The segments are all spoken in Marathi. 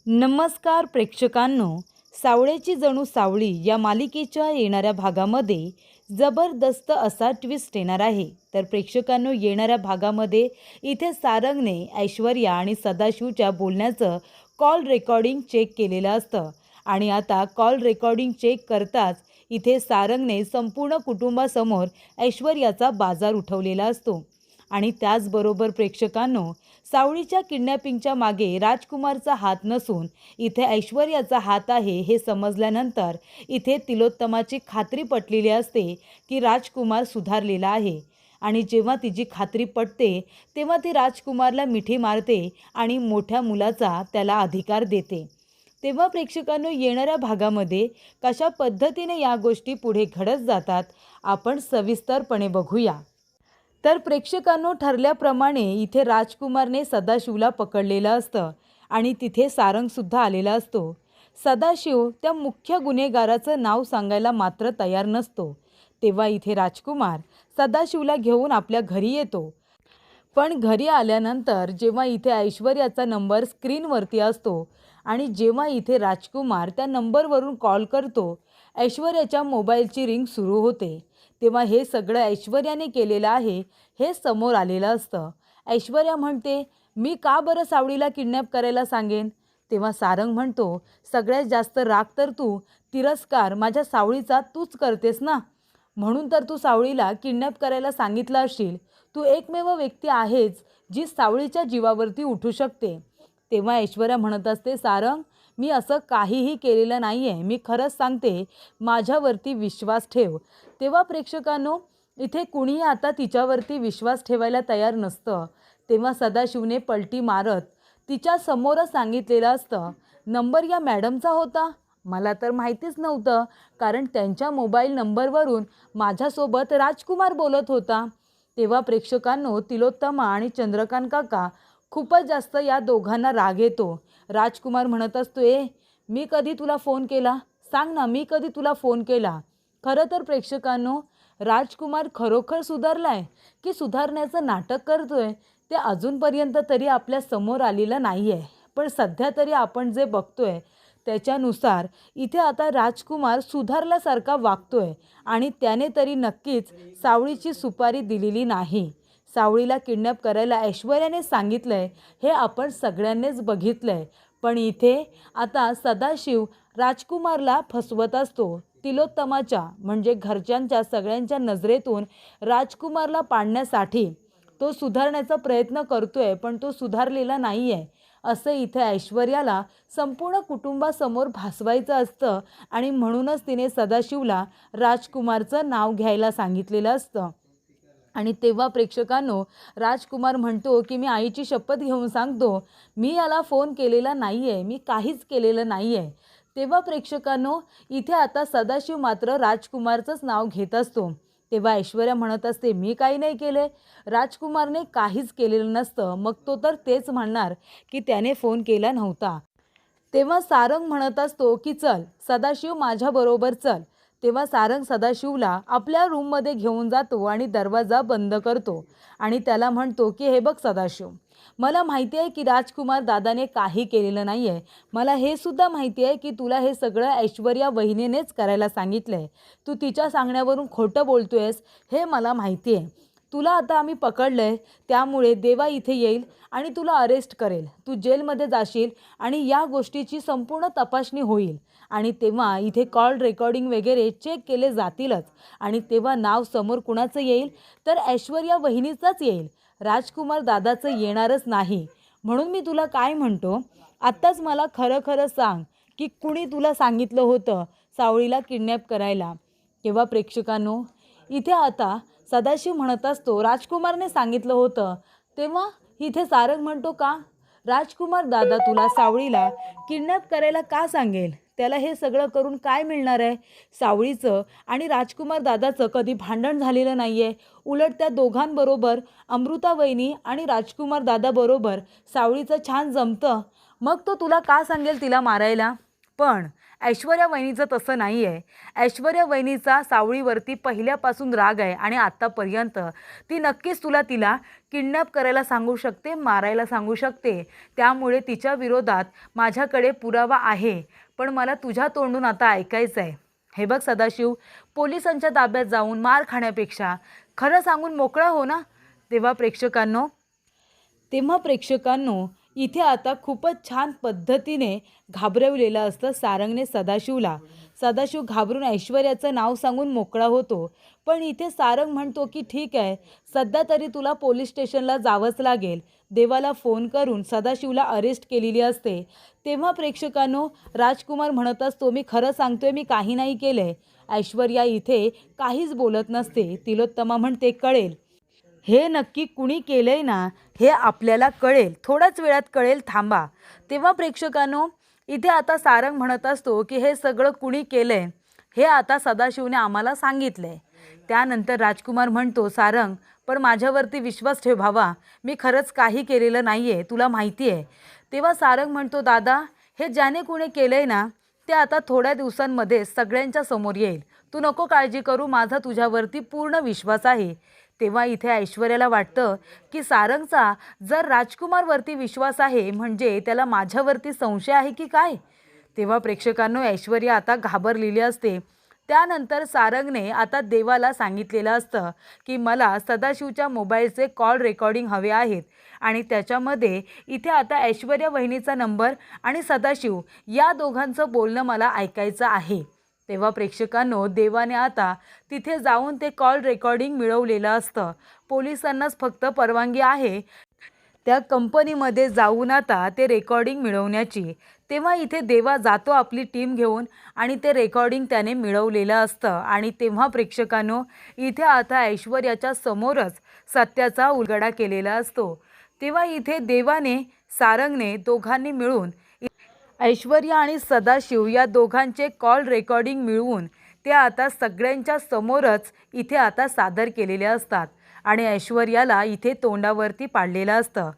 नमस्कार प्रेक्षकांनो, सावळ्याची जणू सावळी या मालिकेच्या येणाऱ्या भागामध्ये जबरदस्त असा ट्विस्ट येणार आहे। तर प्रेक्षकांनो, येणाऱ्या भागामध्ये इथे सारंगने ऐश्वर्या आणि सदाशिवच्या बोलण्याचं कॉल रेकॉर्डिंग चेक केलेलं असतं आणि आता कॉल रेकॉर्डिंग चेक करताच इथे सारंगने संपूर्ण कुटुंबासमोर ऐश्वर्याचा बाजार उठवलेला असतो आणि त्याचबरोबर प्रेक्षकांनो, सावळीच्या किडनॅपिंगच्या मागे राजकुमारचा हात नसून इथे ऐश्वर्याचा हात आहे हे समजल्यानंतर इथे तिलोत्तमाची खात्री पटलेली असते की राजकुमार सुधारलेला आहे आणि जेव्हा तिची खात्री पटते तेव्हा ती राजकुमारला मिठी मारते आणि मोठ्या मुलाचा त्याला अधिकार देते। तेव्हा प्रेक्षकांनो, येणाऱ्या भागामध्ये कशा पद्धतीने या गोष्टी पुढे घडत जातात आपण सविस्तरपणे बघूया। तर प्रेक्षकांनो, ठरल्याप्रमाणे इथे राजकुमारने सदाशिवला पकडलेलं असतं आणि तिथे सारंगसुद्धा आलेला असतो। सदाशिव त्या मुख्य गुन्हेगाराचं नाव सांगायला मात्र तयार नसतो। तेव्हा इथे राजकुमार सदाशिवला घेऊन आपल्या घरी येतो, पण घरी आल्यानंतर जेव्हा इथे ऐश्वर्याचा नंबर स्क्रीनवरती असतो आणि जेव्हा इथे राजकुमार त्या नंबरवरून कॉल करतो, ऐश्वर्याच्या मोबाईलची रिंग सुरू होते। तेव्हा हे सगळं ऐश्वर्याने केलेलं आहे हे समोर आलेलं असतं। ऐश्वर्या म्हणते, मी का बरं सावळीला किडनॅप करायला सांगेन? तेव्हा सारंग म्हणतो, सगळ्यात जास्त राग तर तू तिरस्कार माझ्या सावळीचा तूच करतेस ना, म्हणून तर तू सावळीला किडनॅप करायला सांगितलं असशील। तू एकमेव व्यक्ती आहेच जी सावळीच्या जीवावरती उठू शकते। तेव्हा ऐश्वर्या म्हणत असते, सारंग, मी असं काहीही केलेलं नाही आहे, मी खरंच सांगते, माझ्यावरती विश्वास ठेव। तेव्हा प्रेक्षकांनो, इथे कुणीही आता तिच्यावरती विश्वास ठेवायला तयार नसतं। तेव्हा सदाशिवने पलटी मारत तिच्या समोरच सांगितलेलं असतं, नंबर या मॅडमचा होता? मला तर माहितीच नव्हतं, कारण त्यांच्या मोबाईल नंबरवरून माझ्यासोबत राजकुमार बोलत होता। तेव्हा प्रेक्षकांनो, तिलोत्तमा आणि चंद्रकांत काका खूपच जास्त या दोघांना राग येतो। राजकुमार म्हणत असतो, मी कधी तुला फोन केला? सांग ना, मी कधी तुला फोन केला? खरं तर प्रेक्षकांनो, राजकुमार खरोखर सुधारलाय की सुधारण्याचं नाटक करतोय ते अजूनपर्यंत तरी आपल्या समोर आलेलं नाही आहे। पण सध्या तरी आपण जे बघतोय त्याच्यानुसार इथे आता राजकुमार सुधारल्यासारखा वागतोय आणि त्याने तरी नक्कीच सावळीची सुपारी दिलेली नाही। सावळीला किडनॅप करायला ऐश्वर्याने सांगितलंय हे आपण सगळ्यांनीच बघितलंय, पण इथे आता सदाशिव राजकुमारला फसवत असतो। तिलोत्तमाच्या म्हणजे घरच्यांच्या सगळ्यांच्या नजरेतून राजकुमारला पाडण्यासाठी तो सुधारण्याचा प्रयत्न करतोय, पण तो सुधारलेला नाही आहे असं इथे ऐश्वर्याला संपूर्ण कुटुंबासमोर भासवायचं असतं आणि म्हणूनच तिने सदाशिवला राजकुमारचं नाव घ्यायला सांगितलेलं असतं। आणि तेव्हा प्रेक्षकांनो, राजकुमार म्हणतो की मी आईची शपथ घेऊन सांगतो, मी याला फोन केलेला नाही आहे, मी काहीच केलेलं नाही आहे। तेव्हा प्रेक्षकांनो, इथे आता सदाशिव मात्र राजकुमारचंच नाव घेत असतो। तेव्हा ऐश्वर्या म्हणत असते, मी काही नाही केले, राजकुमारने काहीच केलेलं नसतं, मग तो तर तेच म्हणणार की त्याने फोन केला नव्हता। तेव्हा सारंग म्हणत असतो की चल सदाशिव, माझ्याबरोबर चल। तेव्हा सारंग सदाशिवला आपल्या रूममध्ये घेऊन जातो आणि दरवाजा बंद करतो आणि त्याला म्हणतो की हे बघ सदाशिव, मला माहिती आहे की राजकुमार दादाने काही केलेलं नाही आहे। मला हे सुद्धा माहिती आहे की तुला हे सगळं ऐश्वर्या वहिनीनेच करायला सांगितलं आहे। तू तिच्या सांगण्यावरून खोटं बोलतोयस हे मला माहिती आहे। तुला आता आम्ही पकडलं आहे, त्यामुळे देवा इथे येईल आणि तुला अरेस्ट करेल, तू जेलमध्ये जाशील आणि या गोष्टीची संपूर्ण तपासणी होईल आणि तेव्हा इथे कॉल रेकॉर्डिंग वगैरे चेक केले जातीलच आणि तेव्हा नाव समोर कुणाचं येईल तर ऐश्वर्या वहिनीचाच येईल, राजकुमार दादाचं येणारच नाही। म्हणून मी तुला काय म्हणतो, आत्ताच मला खरं खरं सांग की कुणी तुला सांगितलं होतं सावळीला किडनॅप करायला? तेव्हा प्रेक्षकांनो, इथे आता सदाशिव म्हणत असतो, राजकुमारने सांगितलं होतं। तेव्हा इथे सारंग म्हणतो, का राजकुमार दादा तुला सावळीला किडनॅप करायला का सांगेल? त्याला हे सगळं करून काय मिळणार आहे? सावळीचं आणि राजकुमार दादाचं कधी भांडण झालेलं नाही आहे, उलट त्या दोघांबरोबर अमृता वहिनी आणि राजकुमार दादाबरोबर सावळीचं छान जमतं, मग तो तुला का सांगेल तिला मारायला? पण ऐश्वर्या वहिनीचं तसं नाही आहे. ऐश्वर्या वहिनीचा सावळीवरती पहिल्यापासून राग आहे आणि आत्तापर्यंत ती नक्कीच तिला किडनॅप करायला सांगू शकते, मारायला सांगू शकते. त्यामुळे तिच्या विरोधात माझ्याकडे पुरावा आहे, पण मला तुझ्या तोंडून आता ऐकायचं आहे. हे बघ सदाशिव, पोलिसांच्या ताब्यात जाऊन मार खाण्यापेक्षा खरं सांगून मोकळा हो ना. तेव्हा प्रेक्षकांनो इथे आता खूपच छान पद्धतीने घाबरवलेलं असतं सारंगने सदाशिवला. सदाशिव घाबरून ऐश्वर्याचं नाव सांगून मोकळा होतो. पण इथे सारंग म्हणतो की ठीक आहे, सध्या तरी तुला पोलीस स्टेशनला जावंच लागेल. देवाला फोन करून सदाशिवला अरेस्ट केलेली असते. तेव्हा प्रेक्षकांनो राजकुमार म्हणत असतो, मी खरं सांगतोय, मी काही नाही केलंय. ऐश्वर्या इथे काहीच बोलत नसते. तिलोत्तमा म्हणते, कळेल. हे नक्की कुणी केलंय ना, हे आपल्याला कळेल, थोड्याच वेळात कळेल, थांबा. तेव्हा प्रेक्षकांनो इथे आता सारंग म्हणत असतो की हे सगळं कुणी केलंय हे आता सदाशिवने आम्हाला सांगितलंय. त्यानंतर राजकुमार म्हणतो, सारंग पण माझ्यावरती विश्वास ठेव भावा, मी खरंच काही केलेलं नाही आहे, तुला माहिती आहे. तेव्हा सारंग म्हणतो, दादा हे ज्याने कुणी केलंय ना ते आता थोड्या दिवसांमध्ये सगळ्यांच्या समोर येईल. तू नको काळजी करू, माझा तुझ्यावरती पूर्ण विश्वास आहे. तेव्हा इथे ऐश्वर्याला वाटतं की सारंगचा जर राजकुमारवरती विश्वास आहे म्हणजे त्याला माझ्यावरती संशय आहे की काय. तेव्हा प्रेक्षकांनो ऐश्वर्या आता घाबरलेली असते. त्यानंतर सारंगने आता देवाला सांगितलेलं असतं की मला सदाशिवच्या मोबाईलचे कॉल रेकॉर्डिंग हवे आहेत आणि त्याच्यामध्ये इथे आता ऐश्वर्या वहिनीचा नंबर आणि सदाशिव या दोघांचं बोलणं मला ऐकायचं आहे. तेव्हा प्रेक्षकांनो देवाने आता तिथे जाऊन ते कॉल रेकॉर्डिंग मिळवलेलं असतं. पोलिसांनाच फक्त परवानगी आहे त्या कंपनीमध्ये जाऊन आता ते रेकॉर्डिंग मिळवण्याची. तेव्हा इथे देवा जातो आपली टीम घेऊन आणि ते रेकॉर्डिंग त्याने मिळवलेलं असतं. आणि तेव्हा प्रेक्षकांनो इथे आता ऐश्वर्याच्या समोरच सत्याचा उलगडा केलेला असतो. तेव्हा इथे देवाने सारंगने दोघांनी मिळून ऐश्वर्या आणि सदाशिव या दोघांचे कॉल रेकॉर्डिंग मिळवून ते आता सगळ्यांच्या समोरच इथे आता सादर केलेले असतात आणि ऐश्वर्याला इथे तोंडावरती पाडलेलं असतं.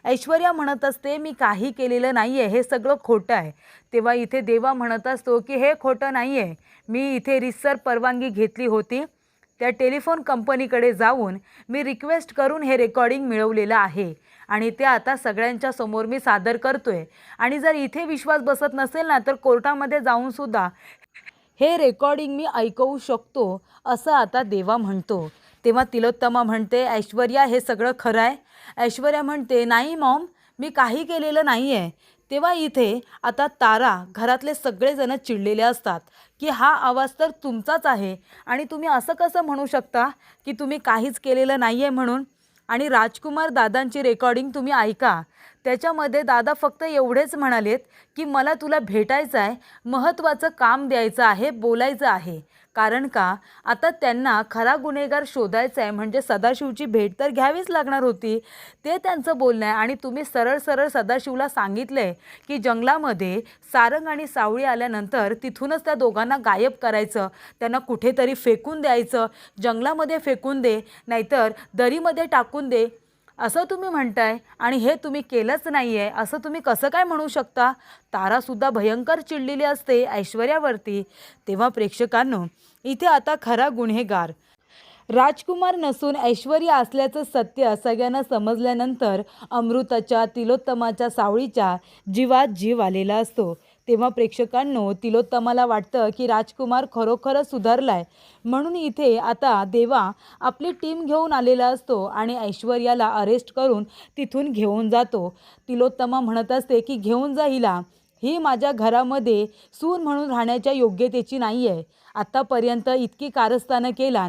ऐश्वर्या म्हणत असते, मी काही केलेलं नाही आहे, हे सगळं खोटं आहे. तेव्हा इथे देवा म्हणत असतो की हे खोटं नाही आहे, मी इथे रितसर परवानगी घेतली होती, त्या टेलिफोन कंपनीकडे जाऊन मी रिक्वेस्ट करून हे रेकॉर्डिंग मिळवलेलं आहे आणि ते आता सगळ्यांच्या समोर मी सादर करतोय. आणि जर इथे विश्वास बसत नसेल ना तर कोर्टामध्ये जाऊन सुद्धा हे रेकॉर्डिंग मी ऐकवू शकतो, असं आता देवा म्हणतो. तेव्हा तिलोत्तमा म्हणते, ऐश्वर्या हे सगळं खरं आहे. ऐश्वर्या म्हणते, नाही मॉम, मी काही केलेलं नाही आहे. तेव्हा इथे आता तारा घरातले सगळेजण चिडलेले असतात की हा आवाज तर तुमचाच आहे आणि तुम्ही असं कसं म्हणू शकता की तुम्ही काहीच केलेलं नाही आहे म्हणून. आणि राजकुमार दादांची रेकॉर्डिंग तुम्ही ऐका, त्याच्यामध्ये दादा फक्त एवढेच म्हणालेत की मला तुला भेटायचं आहे, महत्त्वाचं काम द्यायचं आहे, बोलायचं आहे. कारण का आता त्यांना खरा गुन्हेगार शोधायचा आहे म्हणजे सदाशिवची भेट तर घ्यावीच लागणार होती. ते त्यांचं बोलणं आहे आणि तुम्ही सरळ सरळ सदाशिवला सांगितलं आहे की जंगलामध्ये सारंग आणि सावळी आल्यानंतर तिथूनच त्या दोघांना गायब करायचं, त्यांना कुठेतरी फेकून द्यायचं, जंगलामध्ये फेकून दे नाहीतर दरीमध्ये टाकून दे असं तुम्ही म्हणताय आणि हे तुम्ही केलंच नाही आहे, असं तुम्ही कसं काय म्हणू शकता. तारासुद्धा भयंकर चिडलेली असते ऐश्वर्यावरती. तेव्हा प्रेक्षकांनो इथे आता खरा गुन्हेगार राजकुमार नसून ऐश्वर्या असल्याचं सत्य सगळ्यांना समजल्यानंतर अमृताच्या, तिलोत्तमाच्या, सावळीच्या जीवात जीव आलेला असतो. तेव्हा प्रेक्षकांनो तिलोत्तमाला वाटतं की राजकुमार खरोखरच सुधारलाय. म्हणून इथे आता देवा आपली टीम घेऊन आलेला असतो आणि ऐश्वर्याला अरेस्ट करून तिथून घेऊन जातो. तिलोत्तमा म्हणत असते की घेऊन जा हिला, ही माझ्या घरामध्ये सून म्हणून राहण्याच्या योग्यतेची नाही आहे. आत्तापर्यंत इतकी कारस्थानं केला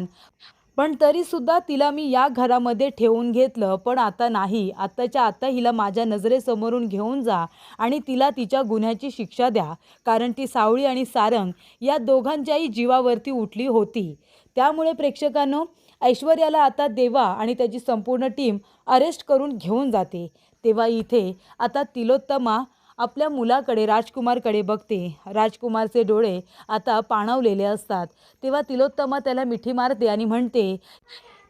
पण तरीसुद्धा तिला मी या घरामध्ये ठेवून घेतलं, पण आता नाही. आत्ताच्या आत्ता हिला माझ्या नजरेसमोरून घेऊन जा आणि तिला तिच्या गुन्ह्याची शिक्षा द्या, कारण ती सावळी आणि सारंग या दोघांच्याही जीवावरती उठली होती. त्यामुळे प्रेक्षकांनो ऐश्वर्याला आता देवा आणि त्याची संपूर्ण टीम अरेस्ट करून घेऊन जाते. तेव्हा इथे आता तिलोत्तमा आपल्या मुलाकडे राजकुमारकडे बघते. राजकुमारचे डोळे आता पाणावलेले असतात. तेव्हा तिलोत्तमा त्याला मिठी मारते आणि म्हणते,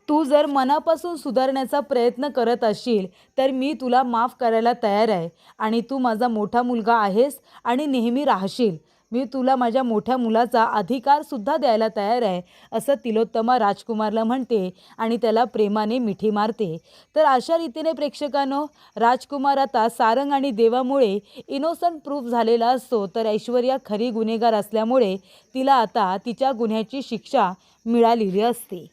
तू जर मनापासून सुधारण्याचा प्रयत्न करत असशील तर मी तुला माफ करायला तयार आहे आणि तू माझा मोठा मुलगा आहेस आणि नेहमी राहशील. मी तुला माझ्या मोठ्या मुलाचा अधिकारसुद्धा द्यायला तयार आहे, असं तिलोत्तमा राजकुमारला म्हणते आणि त्याला प्रेमाने मिठी मारते. तर अशा रीतीने प्रेक्षकांनो, राजकुमार आता सारंग आणि देवामुळे इनोसंट प्रूफ झालेला असतो, तर ऐश्वर्या खरी गुन्हेगार असल्यामुळे तिला आता तिच्या गुन्ह्याची शिक्षा मिळालेली असते.